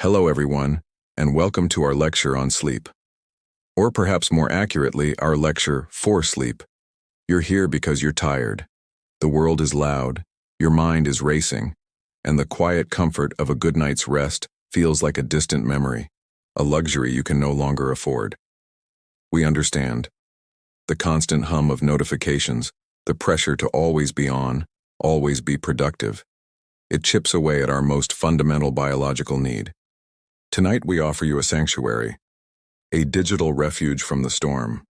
Hello everyone, and welcome to our lecture on sleep. Or perhaps more accurately, our lecture for sleep. You're here because you're tired. The world is loud, your mind is racing, and the quiet comfort of a good night's rest feels like a distant memory, a luxury you can no longer afford. We understand. The constant hum of notifications, the pressure to always be on, always be productive. It chips away at our most fundamental biological need. Tonight we offer you a sanctuary, a digital refuge from the storm.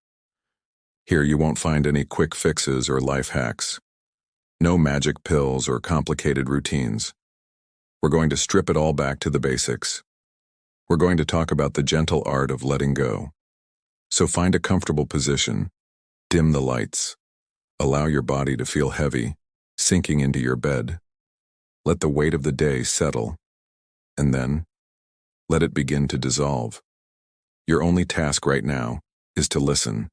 Here you won't find any quick fixes or life hacks. No magic pills or complicated routines. We're going to strip it all back to the basics. We're going to talk about the gentle art of letting go. So find a comfortable position, dim the lights, allow your body to feel heavy, sinking into your bed. Let the weight of the day settle, and then let it begin to dissolve. Your only task right now is to listen,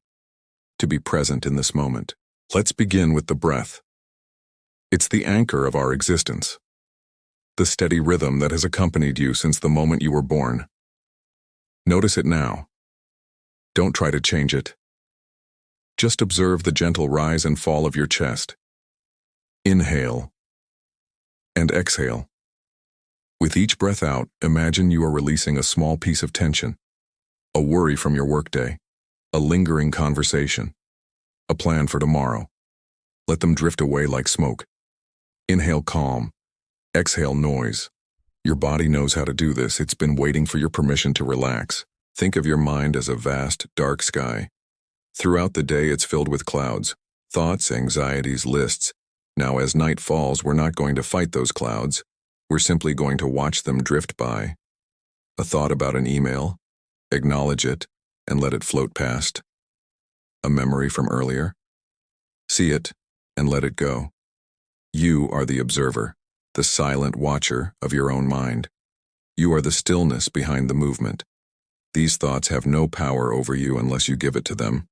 to be present in this moment. Let's begin with the breath. It's the anchor of our existence, the steady rhythm that has accompanied you since the moment you were born. Notice it now. Don't try to change it. Just observe the gentle rise and fall of your chest. Inhale and exhale. With each breath out, imagine you are releasing a small piece of tension, a worry from your workday, a lingering conversation, a plan for tomorrow. Let them drift away like smoke. Inhale calm, exhale noise. Your body knows how to do this. It's been waiting for your permission to relax. Think of your mind as a vast, dark sky. Throughout the day, it's filled with clouds, thoughts, anxieties, lists. Now, as night falls, we're not going to fight those clouds. We're simply going to watch them drift by. A thought about an email, acknowledge it, and let it float past. A memory from earlier, see it, and let it go. You are the observer, the silent watcher of your own mind. You are the stillness behind the movement. These thoughts have no power over you unless you give it to them.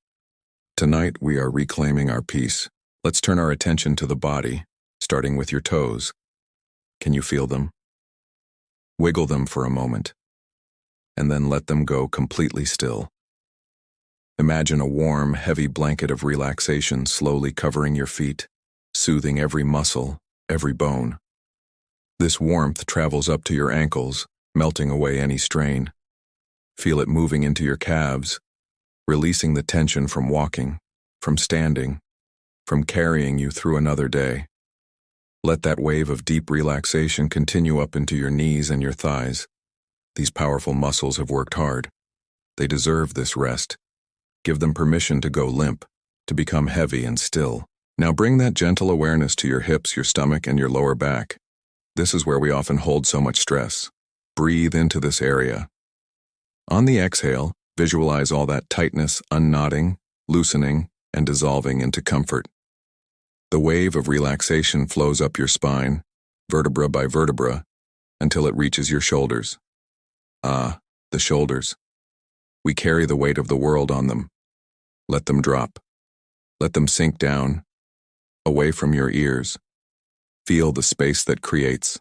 Tonight, we are reclaiming our peace. Let's turn our attention to the body, starting with your toes. Can you feel them? Wiggle them for a moment, and then let them go completely still. Imagine a warm, heavy blanket of relaxation slowly covering your feet, soothing every muscle, every bone. This warmth travels up to your ankles, melting away any strain. Feel it moving into your calves, releasing the tension from walking, from standing, from carrying you through another day. Let that wave of deep relaxation continue up into your knees and your thighs. These powerful muscles have worked hard. They deserve this rest. Give them permission to go limp, to become heavy and still. Now bring that gentle awareness to your hips, your stomach, and your lower back. This is where we often hold so much stress. Breathe into this area. On the exhale, visualize all that tightness unknotting, loosening, and dissolving into comfort. The wave of relaxation flows up your spine, vertebra by vertebra, until it reaches your shoulders. Ah, the shoulders. We carry the weight of the world on them. Let them drop. Let them sink down, away from your ears. Feel the space that creates.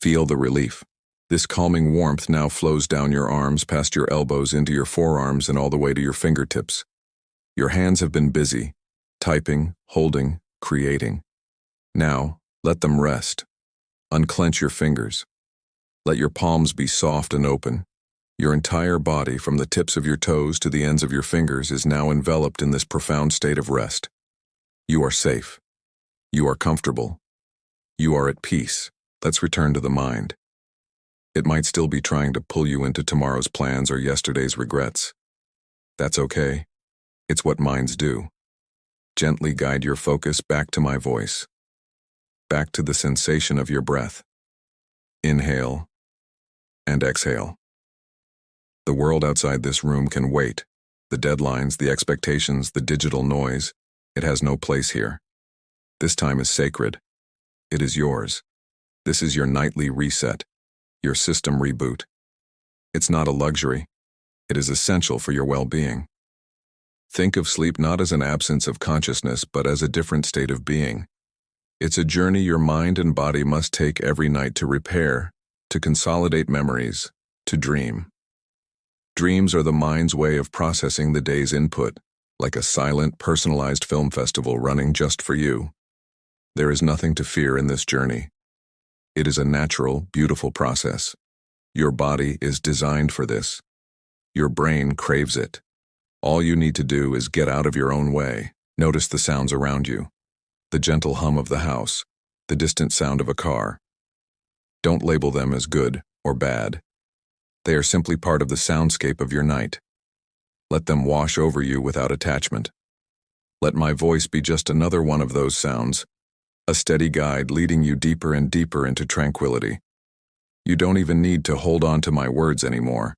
Feel the relief. This calming warmth now flows down your arms, past your elbows, into your forearms, and all the way to your fingertips. Your hands have been busy, typing, holding, creating. Now, let them rest. Unclench your fingers. Let your palms be soft and open. Your entire body, from the tips of your toes to the ends of your fingers, is now enveloped in this profound state of rest. You are safe. You are comfortable. You are at peace. Let's return to the mind. It might still be trying to pull you into tomorrow's plans or yesterday's regrets. That's okay. It's what minds do. Gently guide your focus back to my voice, back to the sensation of your breath. Inhale and exhale. The world outside this room can wait. The deadlines, the expectations, the digital noise, it has no place here. This time is sacred. It is yours. This is your nightly reset, your system reboot. It's not a luxury. It is essential for your well-being. Think of sleep not as an absence of consciousness, but as a different state of being. It's a journey your mind and body must take every night to repair, to consolidate memories, to dream. Dreams are the mind's way of processing the day's input, like a silent, personalized film festival running just for you. There is nothing to fear in this journey. It is a natural, beautiful process. Your body is designed for this. Your brain craves it. All you need to do is get out of your own way. Notice the sounds around you. The gentle hum of the house, the distant sound of a car. Don't label them as good or bad. They are simply part of the soundscape of your night. Let them wash over you without attachment. Let my voice be just another one of those sounds, a steady guide leading you deeper and deeper into tranquility. You don't even need to hold on to my words anymore.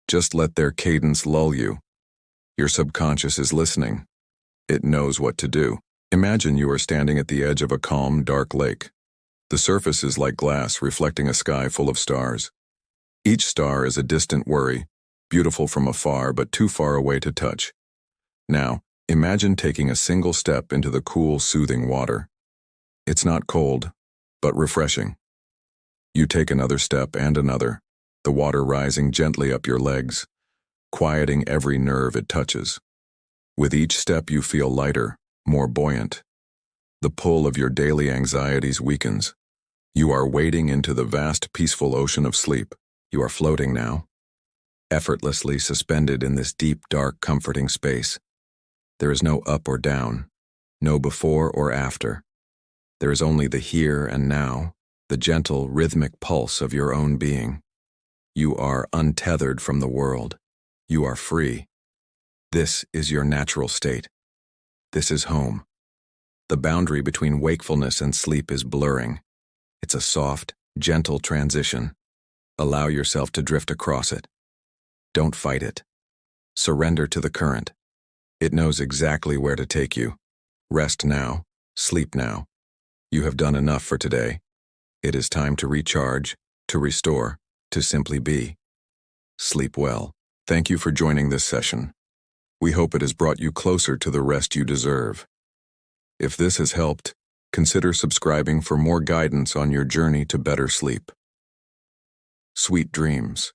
Just let their cadence lull you. Your subconscious is listening. It knows what to do. Imagine you are standing at the edge of a calm, dark lake. The surface is like glass reflecting a sky full of stars. Each star is a distant worry, beautiful from afar but too far away to touch. Now, imagine taking a single step into the cool, soothing water. It's not cold, but refreshing. You take another step and another, the water rising gently up your legs, quieting every nerve it touches. With each step you feel lighter, more buoyant. The pull of your daily anxieties weakens. You are wading into the vast, peaceful ocean of sleep. You are floating now, effortlessly suspended in this deep, dark, comforting space. There is no up or down, no before or after. There is only the here and now, the gentle, rhythmic pulse of your own being. You are untethered from the world. You are free. This is your natural state. This is home. The boundary between wakefulness and sleep is blurring. It's a soft, gentle transition. Allow yourself to drift across it. Don't fight it. Surrender to the current. It knows exactly where to take you. Rest now. Sleep now. You have done enough for today. It is time to recharge, to restore, to simply be. Sleep well. Thank you for joining this session. We hope it has brought you closer to the rest you deserve. If this has helped, consider subscribing for more guidance on your journey to better sleep. Sweet dreams.